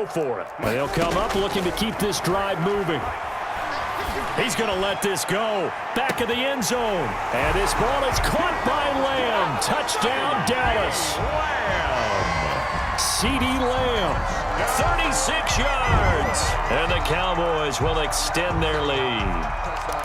go for it. And they'll come up looking to keep this drive moving. He's going to let this go. Back of the end zone. And this ball is caught by Lamb. Touchdown, Dallas. Lamb. C.D. Lamb. 36 yards. And the Cowboys will extend their lead.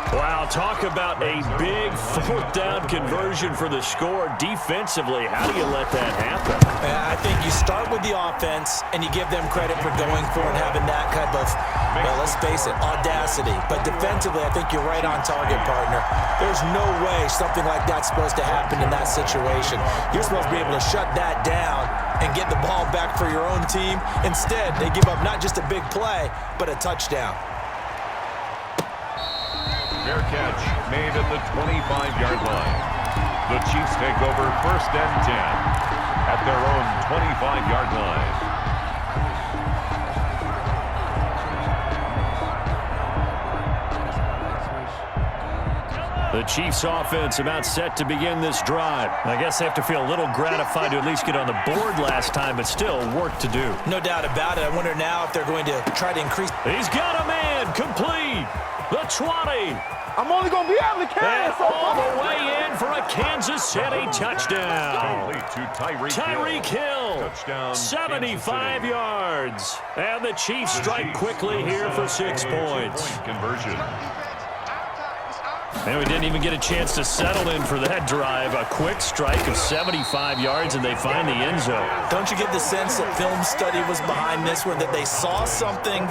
Wow, talk about a big fourth down conversion for the score. Defensively, how do you let that happen? I think you start with the offense, and you give them credit for going for it and having that kind of, well, let's face it, audacity. But defensively, I think you're right on target, partner. There's no way something like that's supposed to happen in that situation. You're supposed to be able to shut that down and get the ball back for your own team. Instead, they give up not just a big play, but a touchdown. Fair catch made at the 25-yard line. The Chiefs take over 1st and 10 at their own 25-yard line. The Chiefs offense about set to begin this drive. I guess they have to feel a little gratified to at least get on the board last time, but still work to do. No doubt about it. I wonder now if they're going to try to increase. He's got a man complete. The 20. I'm only going to be able to carry it so all far. the way in for a Kansas City touchdown. Tyreek Hill. Touchdown, 75 yards. And the Chiefs strike quickly here for 6 points. Conversion. And we didn't even get a chance to settle in for that drive. A quick strike of 75 yards, and they find the end zone. Don't you get the sense that film study was behind this one, that they saw something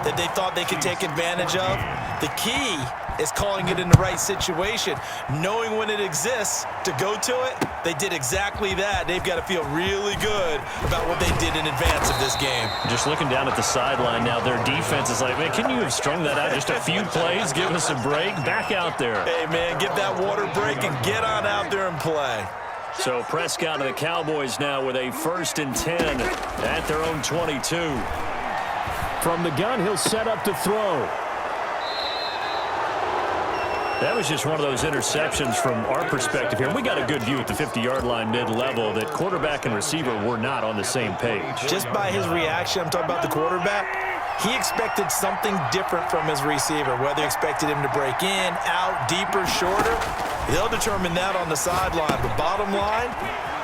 that they thought they could take advantage of? The key is calling it in the right situation, knowing when it exists to go to it. They did exactly that. They've got to feel really good about what they did in advance of this game. Just looking down at the sideline now, their defense is like, man, can you have strung that out just a few plays? Give us a break. Back out there. Hey, man, give that water break and get on out there and play. So Prescott and the Cowboys now with a 1st and 10 at their own 22. From the gun, he'll set up to throw. That was just one of those interceptions from our perspective here. We got a good view at the 50-yard line mid-level that quarterback and receiver were not on the same page. Just by his reaction, I'm talking about the quarterback, he expected something different from his receiver, whether he expected him to break in, out, deeper, shorter. They'll determine that on the sideline. But bottom line,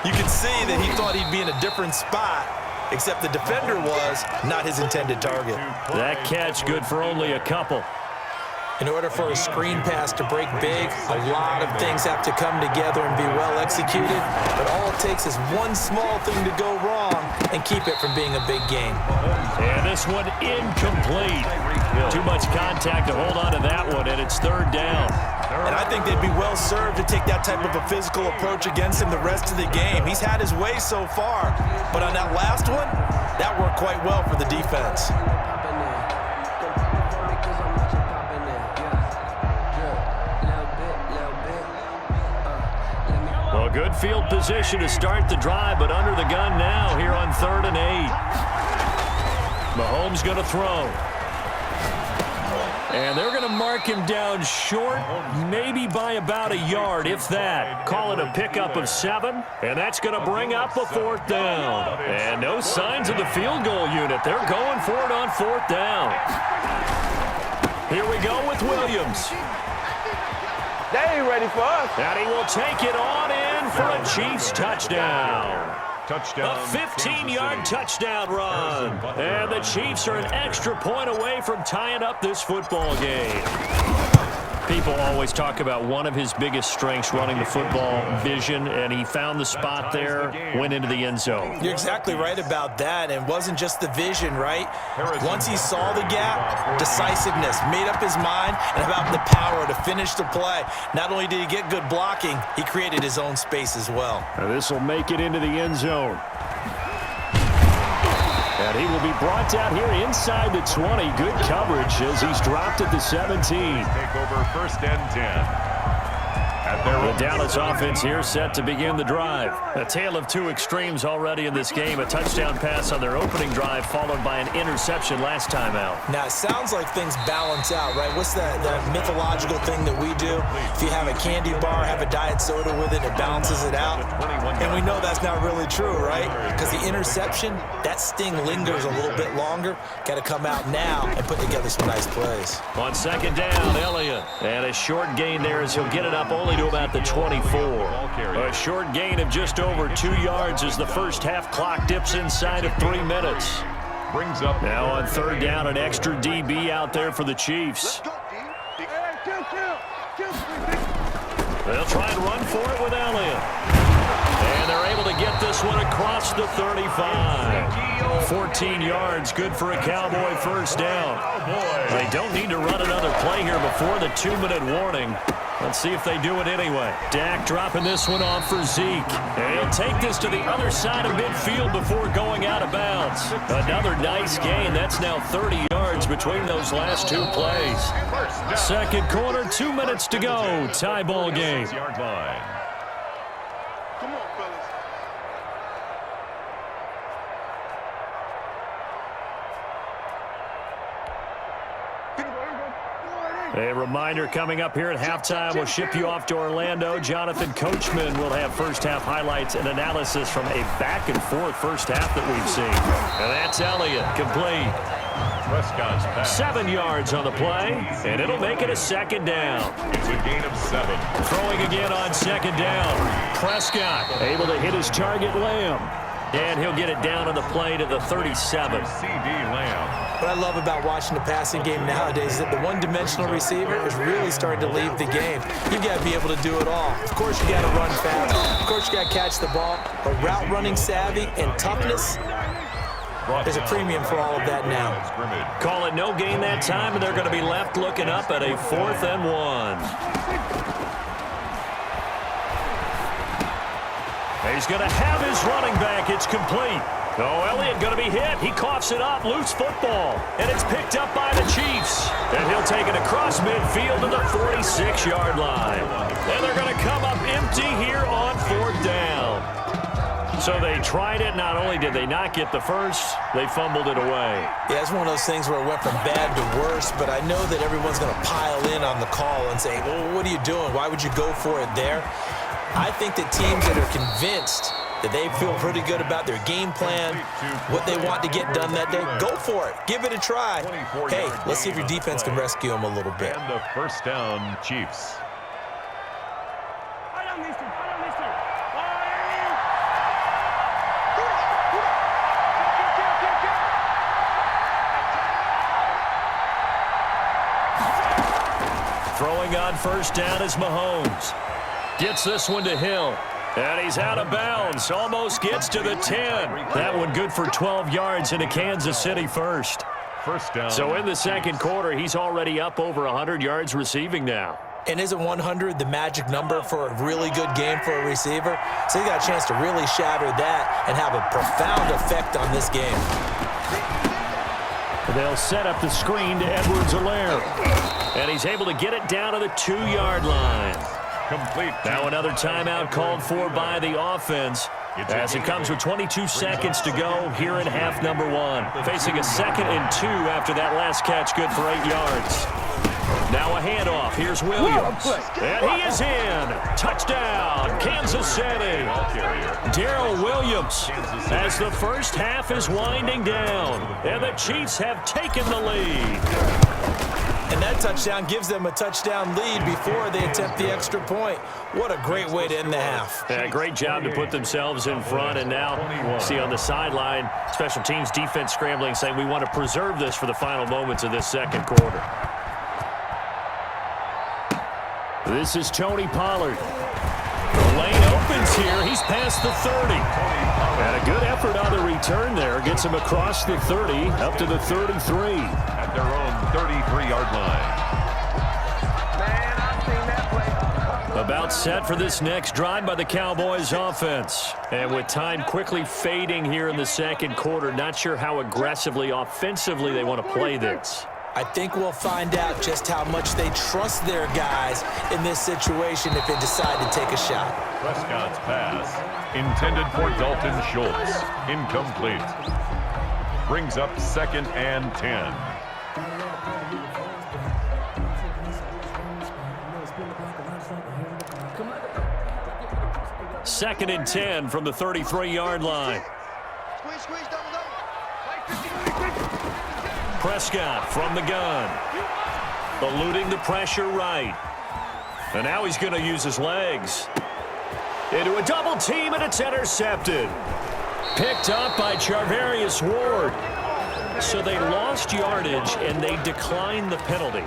you can see that he thought he'd be in a different spot, except the defender was not his intended target. That catch good for only a couple. In order for a screen pass to break big, a lot of things have to come together and be well executed. But all it takes is one small thing to go wrong and keep it from being a big game. And this one incomplete. Too much contact to hold on to that one, and it's 3rd down. And I think they'd be well served to take that type of a physical approach against him the rest of the game. He's had his way so far, but on that last one, that worked quite well for the defense. Well, good field position to start the drive, but under the gun now here on 3rd and 8. Mahomes going to throw. And they're going to mark him down short, maybe by about a yard, if that. Call it a pickup of 7, and that's going to bring up a 4th down. And no signs of the field goal unit. They're going for it on 4th down. Here we go with Williams. They ain't ready for us. And he will take it on in for a Chiefs touchdown. Touchdown. A 15-yard touchdown run. And the Chiefs are an extra point away from tying up this football game. People always talk about one of his biggest strengths running the football, vision, and he found the spot there, went into the end zone. You're exactly right about that, and it wasn't just the vision, right? Once he saw the gap, decisiveness, made up his mind, and about the power to finish the play. Not only did he get good blocking, he created his own space as well. This will make it into the end zone. And he will be brought down here inside the 20. Good coverage as he's dropped at the 17. Take over 1st and 10 The Dallas offense here set to begin the drive. A tale of two extremes already in this game. A touchdown pass on their opening drive followed by an interception last time out. Now, it sounds like things balance out, right? What's that mythological thing that we do? If you have a candy bar, have a diet soda with it, it balances it out. And we know that's not really true, right? Because the interception, that sting lingers a little bit longer. Got to come out now and put together some nice plays. On second down, Elliott. And a short gain there as he'll get it up only to about the 24. A short gain of just over 2 yards as the first half clock dips inside of 3 minutes. Brings up now on third down, an extra DB out there for the Chiefs. They'll try and run for it with Elliott. And they're able to get this one across the 35. 14 yards, good for a Cowboy first down. They don't need to run another play here before the 2-minute warning. Let's see if they do it anyway. Dak dropping this one off for Zeke. And he'll take this to the other side of midfield before going out of bounds. Another nice gain. That's now 30 yards between those last two plays. Second quarter, 2 minutes to go. Tie ball game. A reminder coming up here at halftime. We'll ship you off to Orlando. Jonathan Coachman will have first-half highlights and analysis from a back-and-forth first half that we've seen. And that's Elliott, complete. 7 yards on the play, and it'll make it a second down. It's a gain of 7. Throwing again on second down. Prescott able to hit his target, Lamb. And he'll get it down on the play to the 37. C.D. Lamb. What I love about watching the passing game nowadays is that the one-dimensional receiver is really starting to leave the game. You've got to be able to do it all. Of course, you got to run fast. Of course, you got to catch the ball. But route running savvy and toughness, there's a premium for all of that now. Call it no gain that time, and they're going to be left looking up at a 4th and 1. He's going to have his running back. It's complete. Oh, Elliott going to be hit. He coughs it up. Loose football. And it's picked up by the Chiefs. And he'll take it across midfield to the 46-yard line. And they're going to come up empty here on 4th down. So they tried it. Not only did they not get the first, they fumbled it away. Yeah, it's one of those things where it went from bad to worse, but I know that everyone's going to pile in on the call and say, well, what are you doing? Why would you go for it there? I think that teams that are convinced that they feel pretty good about their game plan, what they want to get done that day, go for it. Give it a try. Hey, let's see if your defense can rescue them a little bit. And the first down, Chiefs. Throwing on first down is Mahomes. Gets this one to Hill. And he's out of bounds. Almost gets to the 10. That one good for 12 yards into Kansas City first. First down. So in the second quarter, he's already up over 100 yards receiving now. And isn't 100 the magic number for a really good game for a receiver? So you got a chance to really shatter that and have a profound effect on this game. They'll set up the screen to Edwards-Helaire. And he's able to get it down to the 2-yard line. Complete. Now another timeout called for by the offense as it comes with 22 seconds to go here in half number 1. Facing a 2nd and 2 after that last catch, good for 8 yards. Now a handoff. Here's Williams. And he is in. Touchdown, Kansas City. Darrell Williams as the first half is winding down. And the Chiefs have taken the lead. And that touchdown gives them a touchdown lead before they attempt the extra point. What a great way to end the half. Yeah, great job to put themselves in front. And now, see on the sideline, special teams defense scrambling, saying we want to preserve this for the final moments of this second quarter. This is Tony Pollard. The lane opens here. He's past the 30. And a good effort on the return there. Gets him across the 30, up to the 33. At their own 33-yard line. About set for this next drive by the Cowboys offense. And with time quickly fading here in the second quarter, not sure how aggressively, offensively they want to play this. I think we'll find out just how much they trust their guys in this situation if they decide to take a shot. Prescott's pass, intended for Dalton Schultz, incomplete. Brings up 2nd and 10. Second and 10 from the 33-yard line. Prescott from the gun. Eluding the pressure right. And now he's going to use his legs. Into a double team, and it's intercepted. Picked up by Charvarius Ward. So they lost yardage, and they declined the penalty.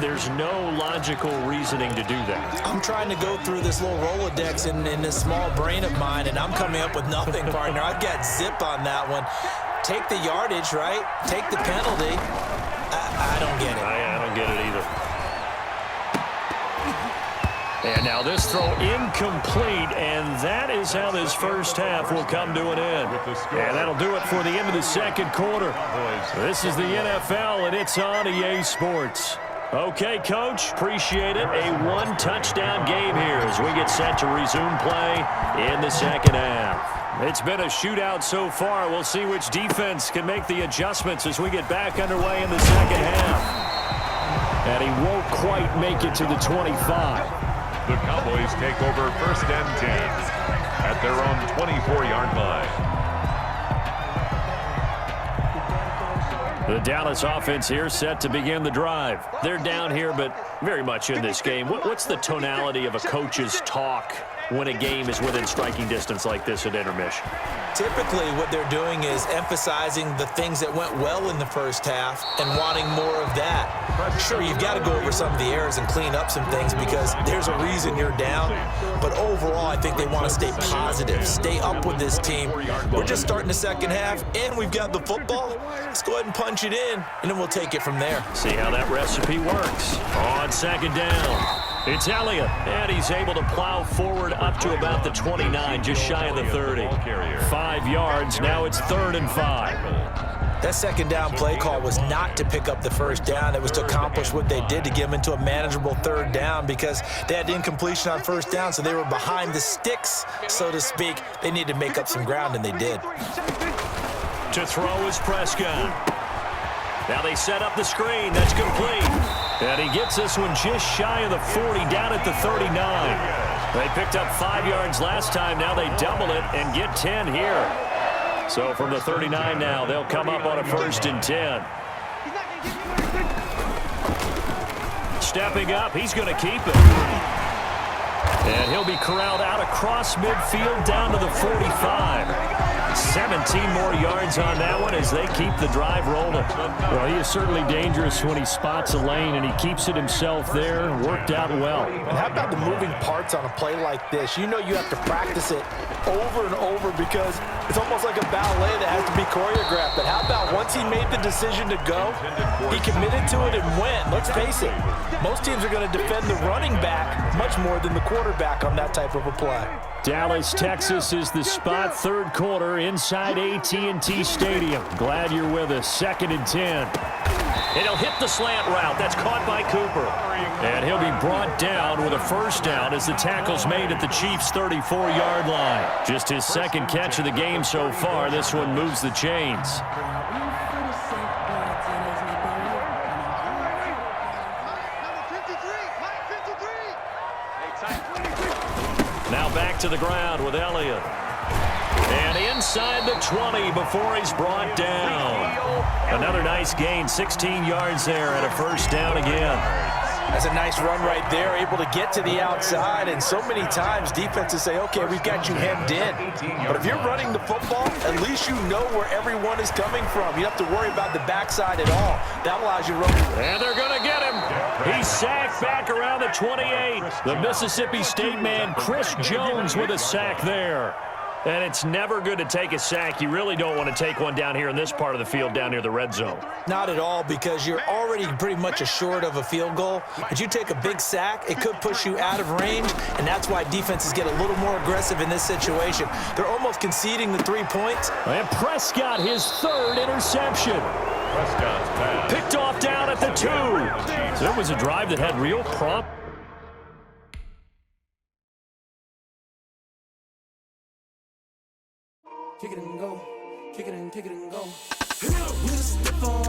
There's no logical reasoning to do that. I'm trying to go through this little Rolodex in this small brain of mine, and I'm coming up with nothing, partner. I've got zip on that one. Take the yardage, right? Take the penalty. I don't get it. I don't get it either. And now this throw incomplete, and that is how this first half will come to an end. And that'll do it for the end of the second quarter. This is the NFL, and it's on EA Sports. Okay, Coach, appreciate it. A one-touchdown game here as we get set to resume play in the second half. It's been a shootout so far. We'll see which defense can make the adjustments as we get back underway in the second half. And he won't quite make it to the 25. The Cowboys take over 1st and 10 at their own 24-yard line. The Dallas offense here set to begin the drive. They're down here, but very much in this game. What's the tonality of a coach's talk when a game is within striking distance like this at intermission? Typically, what they're doing is emphasizing the things that went well in the first half and wanting more of that. Sure, you've got to go over some of the errors and clean up some things because there's a reason you're down. But overall, I think they want to stay positive, stay up with this team. We're just starting the second half, and we've got the football. Let's go ahead and punch it in, and then we'll take it from there. See how that recipe works. On second down, it's Elliott, and he's able to plow forward up to about the 29, just shy of the 30. 5 yards, now it's 3rd and 5. That second down play call was not to pick up the first down. It was to accomplish what they did to get them into a manageable 3rd down because they had incompletion on 1st down, so they were behind the sticks, so to speak. They needed to make up some ground, and they did. To throw is Prescott. Now they set up the screen. That's complete. And he gets this one just shy of the 40, down at the 39. They picked up 5 yards last time. Now they double it and get 10 here. So from the 39 now, they'll come up on a 1st and 10. Stepping up, he's going to keep it. And he'll be corralled out across midfield down to the 45. 17 more yards on that one as they keep the drive rolling. Well, he is certainly dangerous when he spots a lane, and he keeps it himself there. Worked out well. And how about the moving parts on a play like this? You know you have to practice it over and over because it's almost like a ballet that has to be choreographed. But how about once he made the decision to go, he committed to it and went. Let's face it, most teams are going to defend the running back much more than the quarterback on that type of a play. Dallas, Texas is the spot. 3rd quarter inside AT&T Stadium. Glad you're with us. 2nd and 10. And he'll hit the slant route. That's caught by Cooper. And he'll be brought down with a 1st down as the tackle's made at the Chiefs' 34-yard line. Just his 2nd catch of the game so far. This one moves the chains. Now back to the ground with Elliott. And inside the 20 before he's brought down. Another nice gain, 16 yards there and a 1st down again. That's a nice run right there, able to get to the outside. And so many times defenses say, okay, we've got you hemmed in. But if you're running the football, at least you know where everyone is coming from. You don't have to worry about the backside at all. That allows you to run. And they're going to get him. He's sacked back around the 28. The Mississippi State man, Chris Jones, with a sack there. And it's never good to take a sack. You really don't want to take one down here in this part of the field down near the red zone. Not at all, because you're already pretty much assured of a field goal. But you take a big sack, it could push you out of range, and that's why defenses get a little more aggressive in this situation. They're almost conceding the 3 points. And Prescott, his 3rd interception. Prescott's pass. Picked off down at the 2. So it was a drive that had real prompt. Kick it and go. Kick it and go. With a stiff on